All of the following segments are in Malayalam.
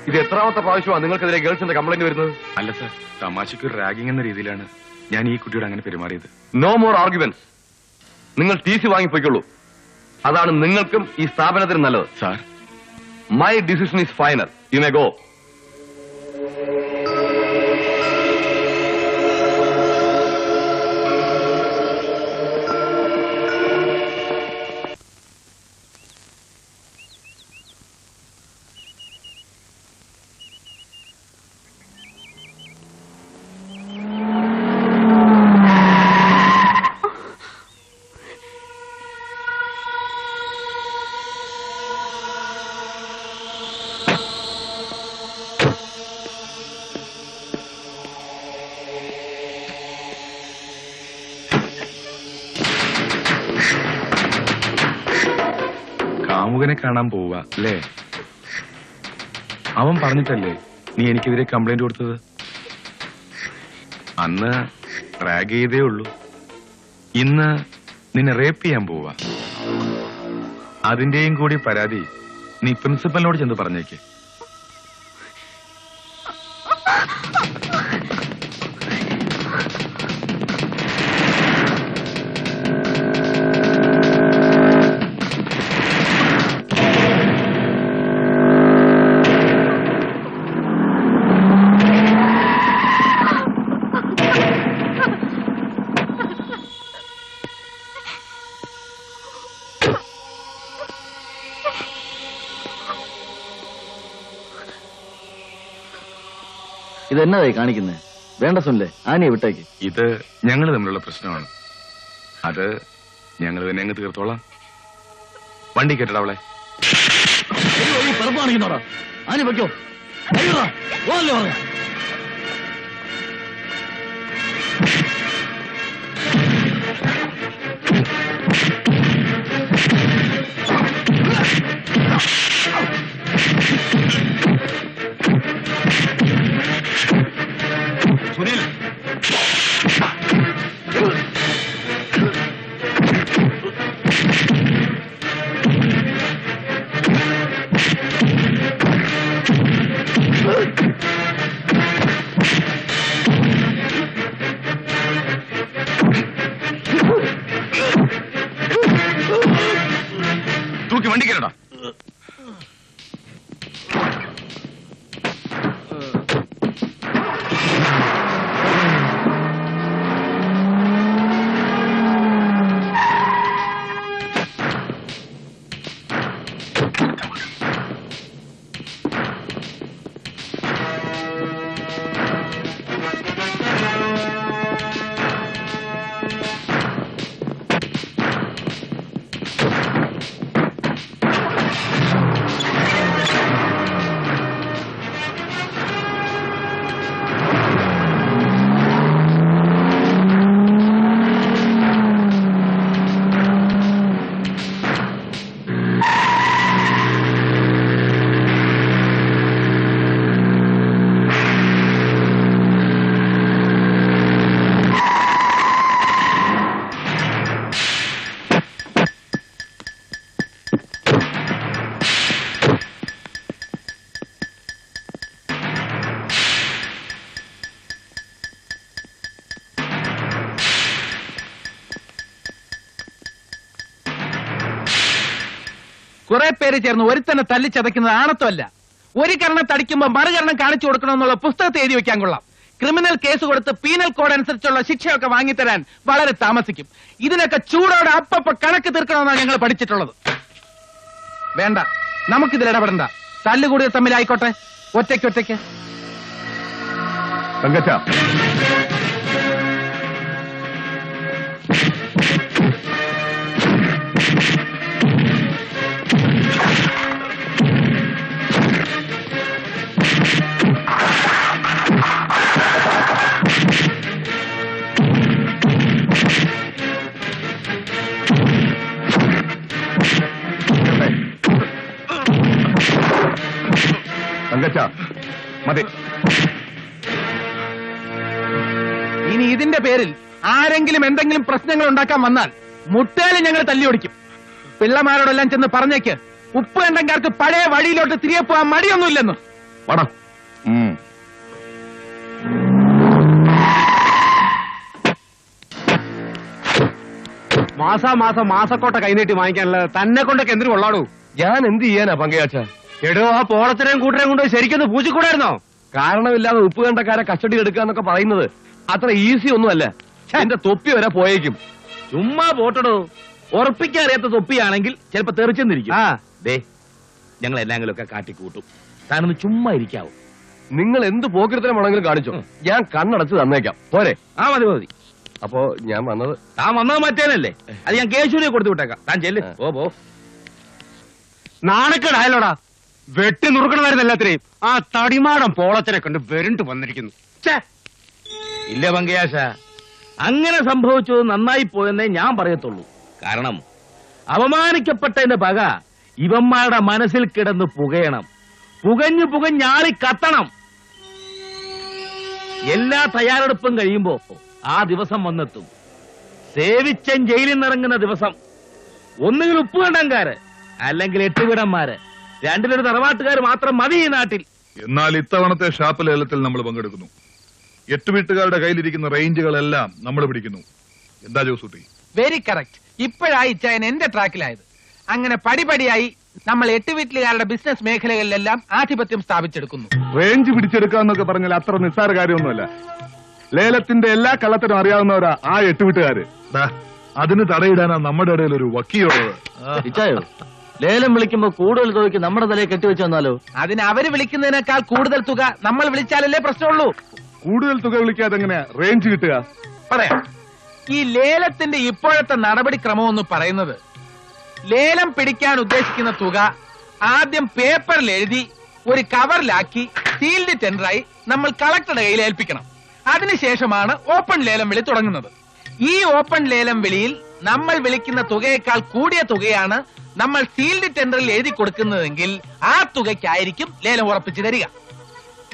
ഇത് എത്രാമത്തെ പ്രാവശ്യമാണ് നിങ്ങൾക്കെതിരെ ഗേൾസിന്റെ കംപ്ലൈന്റ് വരുന്നത്? അല്ല സർ, തമാശയ്ക്ക് ഒരു റാഗിംഗ് എന്ന രീതിയിലാണ് ഞാൻ ഈ കുട്ടിയോട് അങ്ങനെ പെരുമാറിയത്. No more arguments. നിങ്ങൾ TC വാങ്ങിപ്പോയിക്കൊള്ളൂ. അതാണ് നിങ്ങൾക്കും ഈ സ്ഥാപനത്തിനും നല്ലത്. Sir, my decision is final. You may go. കാമുകനെ കാണാൻ പോവുക അല്ലേ? അവൻ പറഞ്ഞിട്ടല്ലേ നീ എനിക്കെതിരെ കംപ്ലൈന്റ് കൊടുത്തത്? അന്ന് റാഗ് ചെയ്തേ ഉള്ളൂ. ഇന്ന് നിന്നെ റേപ്പ് ചെയ്യാൻ പോവുക. അതിന്റെയും കൂടി പരാതി നീ പ്രിൻസിപ്പലിനോട് ചെന്ന് പറഞ്ഞേക്ക്. ഇതെന്നതായി കാണിക്കുന്നത്? വേണ്ട സുനിലെ, ആനയെ വിട്ടേക്ക്. ഇത് ഞങ്ങൾ തമ്മിലുള്ള പ്രശ്നമാണ്. അത് ഞങ്ങൾ തന്നെ അങ്ങ് തീർത്തോളാം. വണ്ടി കേട്ടടാ അവളെ. പിറപ്പാണിക്കുന്നോടാ, ആന വെക്കോ. സുനിൽ, തൂക്കി വണ്ടി കേട്ടടാ. കുറെ പേര് ചേർന്ന് ഒരുത്തന്നെ തല്ലിച്ചതയ്ക്കുന്നത് ആണത്വമല്ല. ഒരു കരണം തടിക്കുമ്പോൾ മറുകരണം കാണിച്ചു കൊടുക്കണമെന്നുള്ള പുസ്തകത്തെ എഴുതി വെക്കാൻ കൊള്ളാം. ക്രിമിനൽ കേസ് കൊടുത്ത് പീനൽ കോഡ് അനുസരിച്ചുള്ള ശിക്ഷയൊക്കെ വാങ്ങിത്തരാൻ വളരെ താമസിക്കും. ഇതിനൊക്കെ ചൂടോടെ അപ്പപ്പ കണക്ക് തീർക്കണമെന്നാണ് ഞങ്ങൾ പഠിച്ചിട്ടുള്ളത്. വേണ്ട, നമുക്കിതിൽ ഇടപെടണ്ട. തല്ലുകൂടിയ തമ്മിലായിക്കോട്ടെ, ഒറ്റയ്ക്കൊറ്റയ്ക്ക്. മതി. ഇനി ഇതിന്റെ പേരിൽ ആരെങ്കിലും എന്തെങ്കിലും പ്രശ്നങ്ങൾ ഉണ്ടാക്കാൻ വന്നാൽ മുട്ടേല് ഞങ്ങൾ തല്ലിയൊടിക്കും. പിള്ളമാരോടെല്ലാം ചെന്ന് പറഞ്ഞേക്ക്, ഉപ്പ് കണ്ടങ്കാർക്ക് പഴയ വഴിയിലോട്ട് തിരികെ പോകാൻ മടിയൊന്നുമില്ലെന്ന്. പടാ. മാസാമാസം മാസക്കോട്ട കൈനീട്ടി വാങ്ങിക്കാനുള്ളത് തന്നെ കൊണ്ടൊക്കെ എന്തിനു കൊള്ളാടൂ? ഞാൻ എന്ത് ചെയ്യാനാ പങ്കയാച്ച? എടോ, ആ പോളത്തിനെയും കൂട്ടരെയും കൊണ്ട് ശരിക്കൊന്ന് പൂച്ചിക്കൂടായിരുന്നോ? കാരണമില്ലാതെ ഉപ്പ് കണ്ടക്കാരെ കസ്റ്റഡി എടുക്കാന്നൊക്കെ പറയുന്നത് അത്ര ഈസി ഒന്നുമല്ല. എന്റെ തൊപ്പി വരെ പോയേക്കും. ചുമ്മാ പോട്ടടോ. ഉറപ്പിക്കാൻ അറിയാത്ത തൊപ്പിയാണെങ്കിൽ ചിലപ്പോ തെറിച്ചെന്നിരിക്കും. ദേ, ഞങ്ങൾ എല്ലാങ്കിലൊക്കെ കാട്ടിക്കൂട്ടും. താനൊന്ന് ചുമ്മാ ഇരിക്കാവോ? നിങ്ങൾ എന്ത് പോക്കിരത്തിനും വേണമെങ്കിലും കാണിച്ചോ, ഞാൻ കണ്ണടച്ച് തന്നേക്കാം. പോരെ? ആ, മതി മതി. അപ്പോ ഞാൻ വന്നത് താൻ വന്നത് മറ്റേനല്ലേ? അത് ഞാൻ കേശൂരിയെ കൊടുത്തു വിട്ടേക്കാം. താൻ ചെല്ല്. പോ. നാണക്കേടായാലോടാ. വെട്ടി നുറുക്കണമായിരുന്നു എല്ലാത്തിനെയും. ആ തടിമാടം പോളത്തിനെ കണ്ട് വെരുണ്ട് വന്നിരിക്കുന്നു. ഇല്ല പങ്കയാശ, അങ്ങനെ സംഭവിച്ചത് നന്നായി പോയെന്നേ ഞാൻ പറയത്തുള്ളൂ. കാരണം അപമാനിക്കപ്പെട്ടതിന്റെ പക ഇവന്മാരുടെ മനസ്സിൽ കിടന്ന് പുകയണം. പുകഞ്ഞാളി കത്തണം. എല്ലാ തയ്യാറെടുപ്പും കഴിയുമ്പോ ആ ദിവസം വന്നെത്തും. സേവിച്ചൻ ജയിലിൽ നിന്നിറങ്ങുന്ന ദിവസം. ഒന്നുകിൽ ഉപ്പുകണ്ടങ്കാര്, അല്ലെങ്കിൽ എട്ടുകിടന്മാര്. രണ്ടിലൊരു തറവാട്ടുകാർ മാത്രം മതി ഈ നാട്ടിൽ. എന്നാൽ ഇത്തവണത്തെ ഷാപ്പ് ലേലത്തിൽ നമ്മൾ പങ്കെടുക്കുന്നു. 8 വീട്ടുകാരുടെ കയ്യിലിരിക്കുന്ന റേഞ്ചുകളെല്ലാം നമ്മൾ പിടിക്കുന്നു. എന്താ ജോസൂട്ടി? Very correct. ഇപ്പോഴായി ഇച്ചായൻ എന്റെ ട്രാക്കിലായത്. അങ്ങനെ പടിപടിയായി നമ്മൾ 8 വീട്ടിലുകാരുടെ ബിസിനസ് മേഖലകളിലെല്ലാം ആധിപത്യം സ്ഥാപിച്ചെടുക്കുന്നു. റേഞ്ച് പിടിച്ചെടുക്കാന്നൊക്കെ പറഞ്ഞാൽ അത്ര നിസ്സാര കാര്യമൊന്നുമല്ല. ലേലത്തിന്റെ എല്ലാ കള്ളത്തിനും അറിയാവുന്നവരാ ആ 8 വീട്ടുകാര്. അതിന് തടയിടാനാ നമ്മുടെ ഇടയിൽ ഒരു വക്കീലുള്ളത്. ഇച്ചായോ, ലേലം വിളിക്കുമ്പോ കൂടുതൽ തുകയ്ക്ക് നമ്മുടെ തലയെ കെട്ടിവെച്ച് വന്നാലോ? അതിന് അവര് വിളിക്കുന്നതിനേക്കാൾ കൂടുതൽ തുക നമ്മൾ വിളിച്ചാലല്ലേ പ്രശ്നമുള്ളൂ. കൂടുതൽ തുക വിളിക്കാതെ എങ്ങനെ റേഞ്ച് കിട്ടുക? പറയാം. ഈ ലേലത്തിന്റെ ഇപ്പോഴത്തെ നടപടിക്രമം എന്ന് പറയുന്നത്, ലേലം പിടിക്കാൻ ഉദ്ദേശിക്കുന്ന തുക ആദ്യം പേപ്പറിൽ എഴുതി ഒരു കവറിലാക്കി സീൽഡ് ടെൻഡറായി നമ്മൾ കളക്ടറുടെ കയ്യിൽ ഏൽപ്പിക്കണം. അതിനുശേഷമാണ് ഓപ്പൺ ലേലം വിളി തുടങ്ങുന്നത്. ഈ ഓപ്പൺ ലേലം വിളിയിൽ നമ്മൾ വിളിക്കുന്ന തുകയേക്കാൾ കൂടിയ തുകയാണ് നമ്മൾ സീൽഡ് ടെൻഡറിൽ എഴുതി കൊടുക്കുന്നതെങ്കിൽ ആ തുകയ്ക്കായിരിക്കും ലേലം ഉറപ്പിച്ചു തരിക.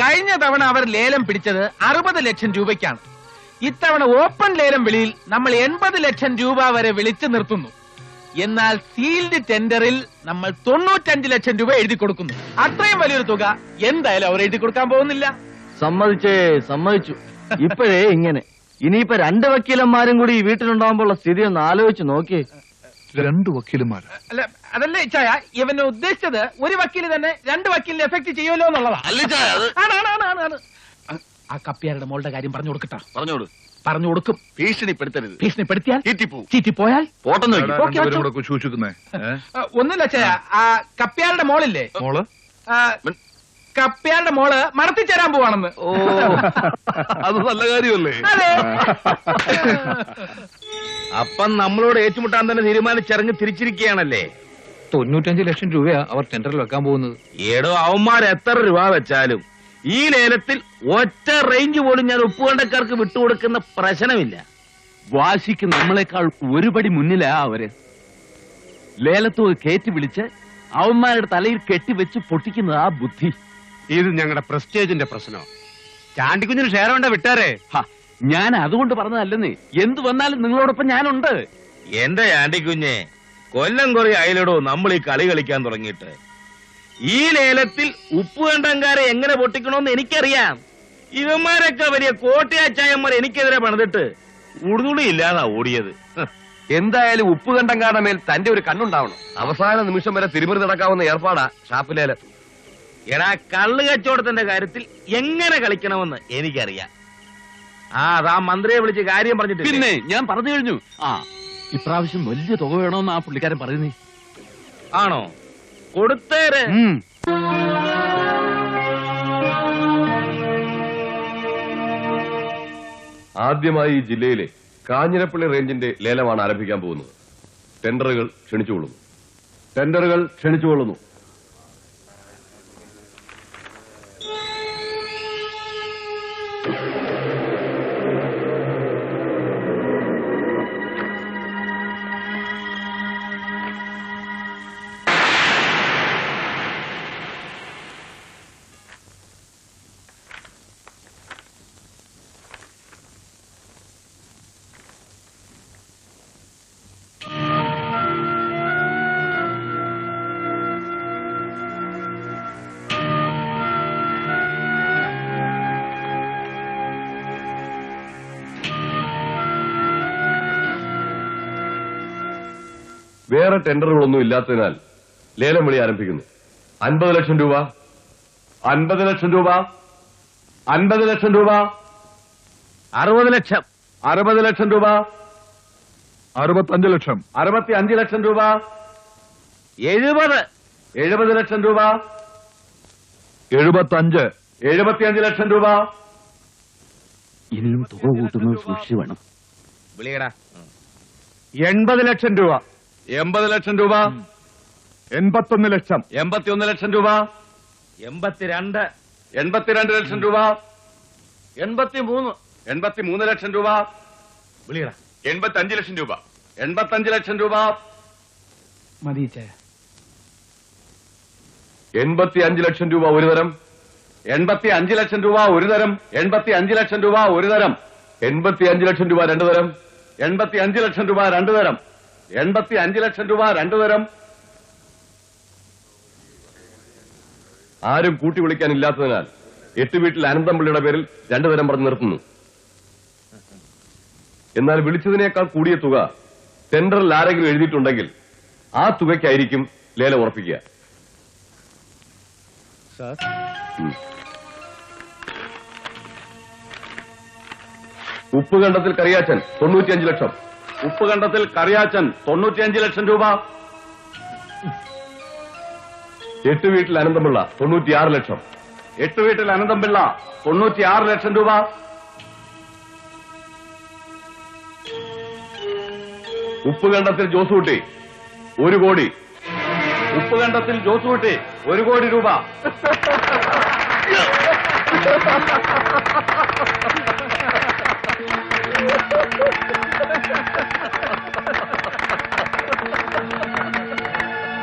കഴിഞ്ഞ തവണ അവർ ലേലം പിടിച്ചത് 60 ലക്ഷം രൂപയ്ക്കാണ്. ഇത്തവണ ഓപ്പൺ ലേലം വിളിയിൽ നമ്മൾ 80 ലക്ഷം രൂപ വരെ വിളിച്ചു നിർത്തുന്നു. എന്നാൽ സീൽഡ് ടെൻഡറിൽ നമ്മൾ 95 ലക്ഷം രൂപ എഴുതി കൊടുക്കുന്നു. അത്രയും വലിയൊരു തുക എന്തായാലും അവർ എഴുതി കൊടുക്കാൻ പോകുന്നില്ല. സമ്മതിച്ചു. ഇപ്പോഴേ ഇങ്ങനെ. ഇനിയിപ്പോ 2 വക്കീലന്മാരും കൂടി ഈ വീട്ടിലുണ്ടാകുമ്പോഴുള്ള സ്ഥിതി ഒന്ന് ആലോചിച്ച് നോക്കിയേ. 2 വക്കീലന്മാര്? അല്ല, അതല്ലേ ഇച്ചായ, ഇവനെ ഉദ്ദേശിച്ചത് ഒരു വക്കീല് തന്നെ 2 വക്കീലിനെ എഫക്ട് ചെയ്യുമല്ലോ എന്നുള്ളതാണ്. ആ കപ്പ്യാരുടെ മോളുടെ കാര്യം പറഞ്ഞു കൊടുക്കട്ടാ. പറഞ്ഞു കൊടുക്കും. ഭീഷണിപ്പെടുത്തിയാൽ ചീറ്റിപ്പോയാൽ സൂക്ഷിക്കുന്നേ. ഒന്നുമില്ല അച്ഛായ, ആ കപ്പ്യാരുടെ മോളില്ലേ, മോള് കപ്പ്യാരുടെ മോള് മടത്തിച്ചേരാൻ പോവാണെന്ന്. അത് നല്ല കാര്യമല്ലേ? അതെ. അപ്പം നമ്മളോട് ഏറ്റുമുട്ടാൻ തന്നെ തീരുമാനിച്ചിറങ്ങി തിരിച്ചിരിക്കുകയാണല്ലേ? 95 ലക്ഷം രൂപയാ അവർ ടെൻഡറിൽ വെക്കാൻ പോകുന്നത്. ഏടോ, അവന്മാർ എത്ര രൂപ വെച്ചാലും ഈ ലേലത്തിൽ ഒറ്റ റേഞ്ച് പോലും ഞാൻ ഉപ്പുകണ്ടക്കാർക്ക് വിട്ടുകൊടുക്കുന്ന പ്രശ്നമില്ല. വാശിക്ക് നമ്മളെക്കാൾ ഒരുപടി മുന്നിലാ അവര്. ലേലത്തുക കയറ്റി വിളിച്ച് അവന്മാരുടെ തലയിൽ കെട്ടിവെച്ച് പൊട്ടിക്കുന്നത് ആ ബുദ്ധി. ഇത് ഞങ്ങളുടെ പ്രസ്റ്റേജിന്റെ പ്രശ്നമോ? ചാണ്ടിക്കുഞ്ഞിന് ഷെയർ വേണ്ട വിട്ടാരേ. ഞാൻ അതുകൊണ്ട് പറഞ്ഞതല്ലെന്ന്. എന്തു വന്നാലും നിങ്ങളോടൊപ്പം ഞാനുണ്ട്. എന്റെ ആണ്ടിക്കുഞ്ഞെ, കൊല്ലം കുറെ അയലിടോ നമ്മൾ ഈ കളി കളിക്കാൻ തുടങ്ങിയിട്ട്. ഈ ലേലത്തിൽ ഉപ്പുകണ്ടങ്കാരെ എങ്ങനെ പൊട്ടിക്കണമെന്ന് എനിക്കറിയാം. ഇവന്മാരൊക്കെ വലിയ കോട്ടയാച്ചായന്മാർ എനിക്കെതിരെ പണിതിട്ട് ഉടുതുണി ഇല്ലാതാ ഓടിയത്. എന്തായാലും ഉപ്പ് കണ്ടങ്കാരുടെ മേൽ തന്റെ ഒരു കണ്ണുണ്ടാവണം. അവസാന നിമിഷം വരെ തിരുമറി നടക്കാവുന്ന ഏർപ്പാടാ ഷാപ്പിലേലം. എടാ, കള്ള് കച്ചവടത്തിന്റെ കാര്യത്തിൽ എങ്ങനെ കളിക്കണമെന്ന് എനിക്കറിയാം. അതാ മന്ത്രിയെ വിളിച്ച് കാര്യം പറഞ്ഞിട്ട്. പിന്നെ ഞാൻ പറഞ്ഞു കഴിഞ്ഞു. ഇപ്രാവശ്യം വലിയ തുക വേണമെന്ന് ആ പുള്ളിക്കാരൻ പറയുന്നേ. ആണോ? കൊടുത്തേര്. ആദ്യമായി ഈ ജില്ലയിലെ കാഞ്ഞിരപ്പള്ളി റേഞ്ചിന്റെ ലേലമാണ് ആരംഭിക്കാൻ പോകുന്നത്. ടെൻഡറുകൾ ക്ഷണിച്ചുകൊള്ളുന്നു. വേറെ ടെൻഡറുകളൊന്നും ഇല്ലാത്തതിനാൽ ലേലം വിളി ആരംഭിക്കുന്നു. 50 ലക്ഷം രൂപ, 50 ലക്ഷം രൂപ, 50 ലക്ഷം രൂപ, 60 ലക്ഷം, 60 ലക്ഷം രൂപ, 65 ലക്ഷം, 65 ലക്ഷം രൂപ, 70, 70 ലക്ഷം രൂപ, 75, 75 ലക്ഷം രൂപ, ഇനിയും തുക കൂട്ടുന്നത് സൂക്ഷിച്ചു വേണം. വിളിയടാ. 80 ലക്ഷം രൂപ, 80 ലക്ഷം രൂപ, 81 ലക്ഷം, 81 ലക്ഷം രൂപ, 82, 82 ലക്ഷം രൂപ, 83, 83 ലക്ഷം രൂപ, വിളിയടാ. 85 ലക്ഷം രൂപ, 85 ലക്ഷം രൂപ, മതിച്ചേ. 85 ലക്ഷം രൂപ ഒരു തരം, 85 ലക്ഷം രൂപ ഒരു തരം, 85 ലക്ഷം രൂപ ഒരു തരം, 85 ലക്ഷം രൂപ രണ്ടു തരം, 85 ലക്ഷം രൂപ രണ്ടു തരം, 85 ലക്ഷം രൂപ രണ്ടു തരം. ആരും കൂട്ടി വിളിക്കാനില്ലാത്തതിനാൽ 8 വീട്ടിൽ അനന്തംപിള്ളിയുടെ പേരിൽ 2 തരം പറഞ്ഞ് നിർത്തുന്നു. എന്നാൽ വിളിച്ചതിനേക്കാൾ കൂടിയ തുക ടെൻഡറിൽ ആരെങ്കിലും എഴുതിയിട്ടുണ്ടെങ്കിൽ ആ തുകയ്ക്കായിരിക്കും ലേലം ഉറപ്പിക്കുക. ഉപ്പുകണ്ടത്തിൽ കറിയാച്ചൻ 95 ലക്ഷം, ഉപ്പുകണ്ടത്തിൽ കറിയാച്ചൻ 95 ലക്ഷം രൂപ, 8 വീട്ടിൽ അനന്തപിള്ള 96 ലക്ഷം, 8 വീട്ടിൽ അനന്തംപിള്ള 96 ലക്ഷം രൂപ, ഉപ്പുകണ്ടത്തിൽ ജോസൂട്ടി 1 കോടി, ഉപ്പുകണ്ടത്തിൽ ജോസൂട്ടി 1 കോടി രൂപ,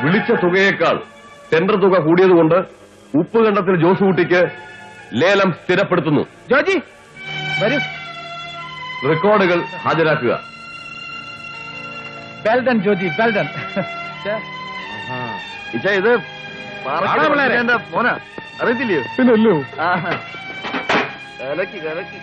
വിളിച്ച തുകയേക്കാൾ ടെൻഡർ തുക കൂടിയതുകൊണ്ട് ഉപ്പുകണ്ടത്തിൽ ജോസൂട്ടിക്ക് ലേലം സ്ഥിരപ്പെടുത്തുന്നു. ജോജി വരൂ. റെക്കോർഡുകൾ ഹാജരാക്കുക. Well done Joji, well done. ഇത് മോന അറിയത്തില്ലയോ? പിന്നല്ലോ കലക്കി കലക്കി